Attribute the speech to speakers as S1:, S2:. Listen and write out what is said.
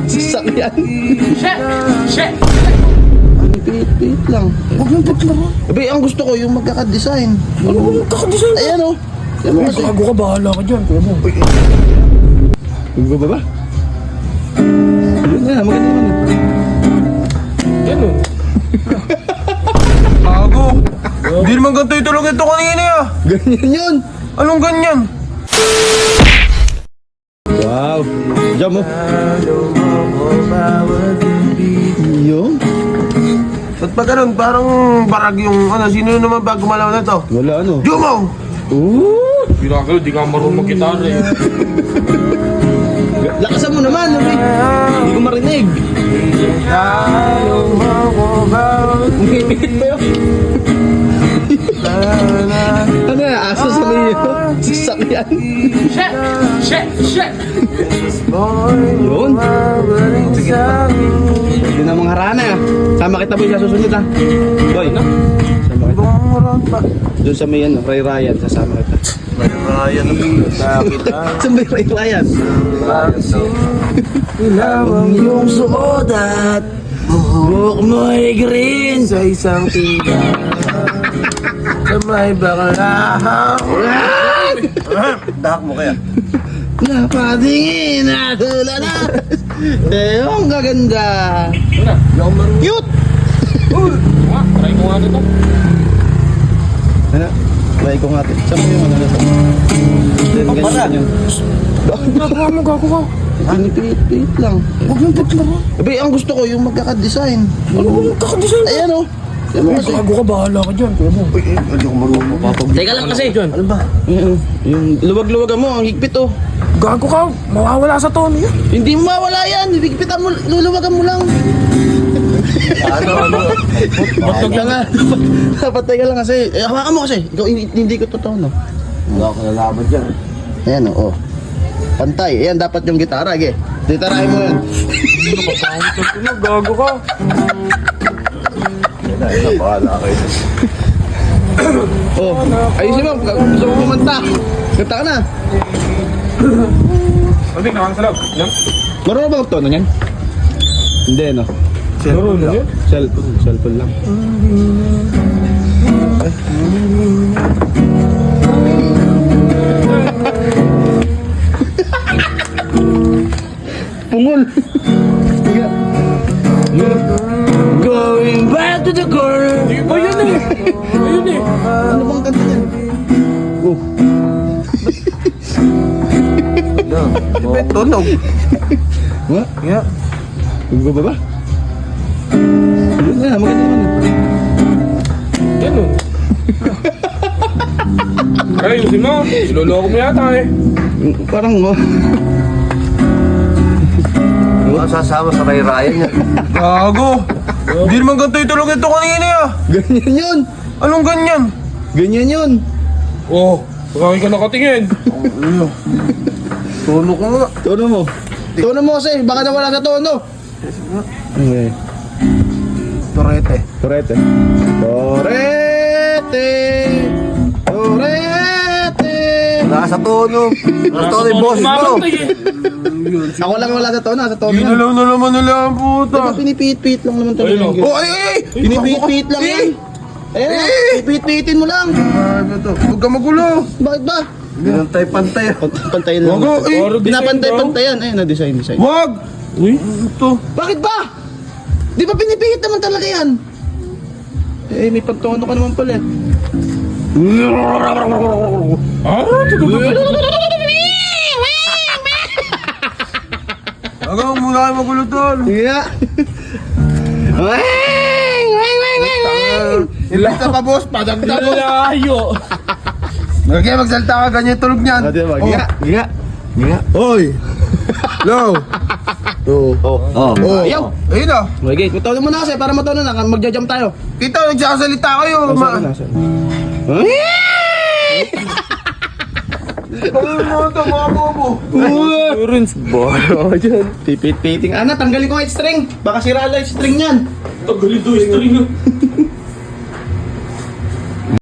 S1: Sasakyan.
S2: Shit!
S1: Pilit lang.
S2: Huwag lang paglaro.
S1: Abay, ang gusto ko yung magkaka-design.
S2: Ano mo yung kakadesign ka?
S1: Ayan o. Ayan mo kasi.
S2: Gago ka, bahala ka dyan. Kuya mo.
S1: Huwag ba ba? Ayun na, maganda naman.
S2: Yan o. Gago. Hindi naman ganito yung tulog ito kanina ah.
S1: Ganyan yun.
S2: Anong ganyan?
S1: Wow. Diyan mo. Yung?
S2: Ba't ba ganun? Parang barag yung ano, sino naman ba gumalaw na to?
S1: Wala ano.
S2: Jumaw!
S1: Ooh.
S2: Ginagalo, di ka marunong mag-gitara eh.
S1: Lakasan mo naman. Hindi ko marinig. Umipit ba yun? Ano yan? Aso sa niyo? Sasakyan.
S2: Shit!
S1: Yun. Sige pa. Hindi na mga harana ah. Sama kita boy sa susunod ah. Boy. Sama kita. Doon sa may ano, Ray Ryan. Sasama kita.
S2: Ryan, bakit ah?
S1: Sa may Ray Ryan.
S2: Ilawang yung suot at buhok mo'y green sa isang tiga. Sa may bakalahang dahak mo kaya?
S1: Napatingin na tula na. Ang gaganda. Cute.
S2: Try ko nga dito.
S1: Ano? Try ko nga ito. Saan mo yung ano na ito? Ganyan yun.
S2: Nagawa mo, gago ka.
S1: Pinipilit lang.
S2: Huwag lang paglaro.
S1: Abay, ang gusto ko yung magkaka-design.
S2: Ano mo yung kakadesign ka?
S1: Ayan o. Ayan mo kasi.
S2: Gago ka, bahala ka dyan. Kuya mo.
S1: Hindi ko marunong mapapag.
S3: Teka lang kasi.
S2: Ano ba?
S1: Yung luwag-luwagan mo, ang higpit oh.
S2: Gago ka, mawawala sa tono yan.
S1: Hindi mo mawala yan. Higpitan mo, luluwagan mo lang.
S2: Ano?
S1: Ba't ka nga? Dapat teka lang kasi. Hawakan mo kasi. Ikaw, hindi ko totoo no.
S2: Wala ko nalaman dyan.
S1: Ayan o. Oh. Pantay. Ayan, dapat yung gitara. Ge. Gitarahin mo yan.
S2: Gago ka.
S1: Bahala kayo. Oh, ayusin mo. Gusto mo kumanta. Kanta ka na.
S2: Pabig naman sa loob. Yan.
S1: Marunong ba magtono niyan? Hindi, no?
S2: Marunong yan?
S1: Cellphone lang. Pungol.
S2: Going back to the corner. Di ba yun eh? Ayun eh.
S1: Ano bang kanta niyan? Oh.
S2: May tunog.
S1: What?
S2: Yeah.
S1: Huwag ba ba? Ayun na, maganda naman.
S2: Ganun. Ayusin mo. Iloloko mo yata eh.
S1: Parang oh.
S3: Masasama sa Ray Ryan yan.
S2: Gago. Hindi naman ganito yung tulog ito kanina ah.
S1: Ganyan yun.
S2: Anong ganyan?
S1: Ganyan yun.
S2: Oh, bakit ka nakatingin? Tono ko nga.
S1: Tono mo. Tono mo kasi, baka nawala sa tono. Okay.
S2: Torete.
S1: Torete. Torete. Torete.
S3: Wala ka sa tono. Wala tono yung boses mo.
S1: Ako lang wala sa tono, sa tono yan.
S2: Ginalaw na naman nila ang puta.
S1: Diba pinipit-pit lang naman talaga yung
S2: Oh, ay!
S1: pinipit-pit lang yan. Ayan na, pipit-pitin mo lang.
S2: Huwag ka magulo.
S1: Bakit ba?
S3: Pantay-pantay.
S1: Pantayin lang.
S2: Wago, eh.
S1: Pinapantay-pantayan. Ayun na, design.
S2: Wag! Uy, ito.
S1: Bakit ba? Di ba pinipihit naman talaga yan? Eh, may pagtono ka naman pala.
S2: Hanggang muna kayo magulo tol.
S1: Yeah. Weng! Weng! Weng! Weng! Weng!
S2: Ilang pa boss, padagdag mo.
S3: Layo.
S2: Lagi magsalta ka, ganyan tulog niyan.
S1: Ate, wag. Giga. Giga. Giga.
S2: Oy! Low!
S3: Oh.
S1: Ayaw.
S2: Ayun na.
S1: Okay, kutono mo na kasi para matono na. Magja-jump tayo.
S2: Kita, nagsasalita kayo.
S1: Nasaan?
S2: Ayun mo ito, mga bobo.
S1: Turns bolo dyan. Pipit-piting. Ana, tanggalin ko nga yung string. Baka sira lang yung string yan.
S2: Tagalito yung string.